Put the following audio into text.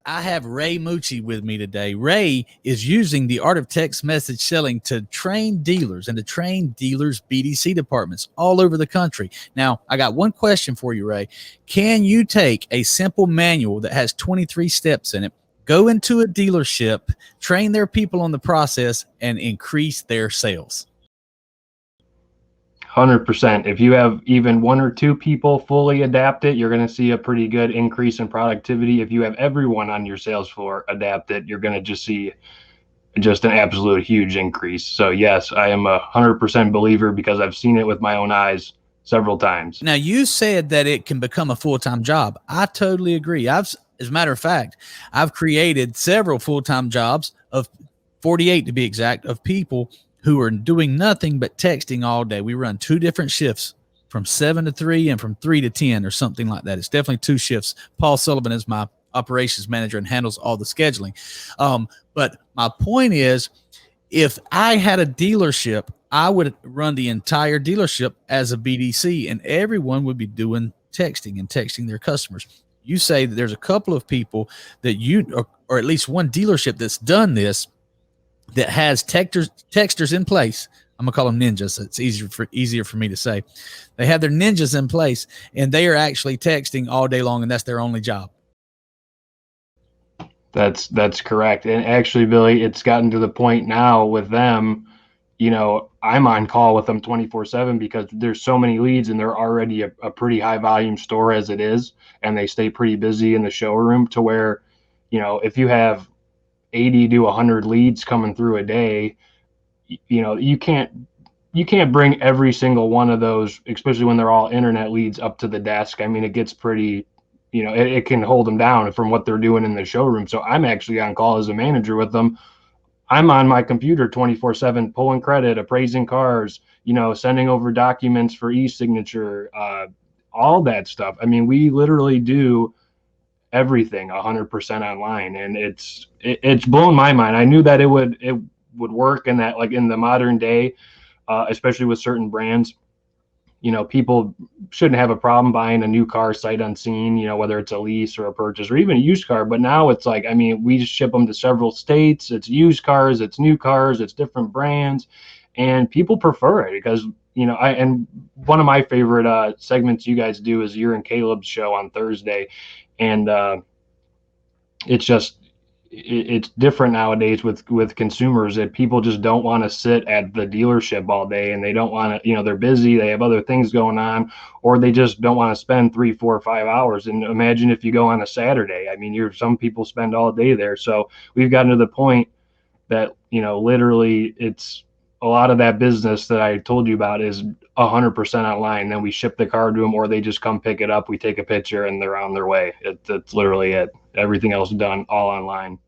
I have Ray Mucci with me today. Ray is using the art of text message selling to train dealers and to train dealers' BDC departments all over the country. Now, I got one question for you, Ray. Can you take a simple manual that has 23 steps in it, go into a dealership, train their people on the process, and increase their sales? 100%. If you have even one or two people fully adapt it, you're going to see a pretty good increase in productivity. If you have everyone on your sales floor adapt it, you're going to just see just an absolute huge increase. So yes, I am 100% believer because I've seen it with my own eyes several times. Now, you said that it can become a full-time job. I totally agree. As a matter of fact, I've created several full-time jobs, of 48 to be exact, of people who are doing nothing but texting all day. We run 2 different shifts, from 7 to 3 and from 3 to 10 or something like that. It's definitely 2 shifts. Paul Sullivan is my operations manager and handles all the scheduling. But my point is, if I had a dealership, I would run the entire dealership as a BDC, and everyone would be doing texting and texting their customers. You say that there's a couple of people that or at least one dealership that's done this, that has texters in place. I'm gonna call them ninjas. So it's easier for me to say. They have their ninjas in place, and they are actually texting all day long, and that's their only job. That's correct. And actually, Billy, it's gotten to the point now with them, I'm on call with them 24/7 because there's so many leads and they're already a pretty high volume store as it is. And they stay pretty busy in the showroom to where, if you have 80 to 100 leads coming through a day, you can't bring every single one of those, especially when they're all internet leads, up to the desk. I mean, it gets pretty, it can hold them down from what they're doing in the showroom. So I'm actually on call as a manager with them. I'm on my computer 24/7, pulling credit, appraising cars, sending over documents for e-signature, all that stuff. I mean, we literally do everything 100% online, and it's blown my mind. I knew that it would work in that, like in the modern day, especially with certain brands. People shouldn't have a problem buying a new car sight unseen, whether it's a lease or a purchase or even a used car. But now it's like, I mean, we ship them to several states. It's used cars, it's new cars, it's different brands, and people prefer it because, and one of my favorite segments you guys do is your and Caleb's show on Thursday. And it's different nowadays with consumers, that people just don't want to sit at the dealership all day, and they don't want to, they're busy, they have other things going on, or they just don't want to spend 3, 4, 5 hours. And imagine if you go on a Saturday. I mean, some people spend all day there. So we've gotten to the point that, literally it's a lot of that business that I told you about is 100% online. Then we ship the car to them, or they just come pick it up. We take a picture and they're on their way. It's literally it. Everything else done all online.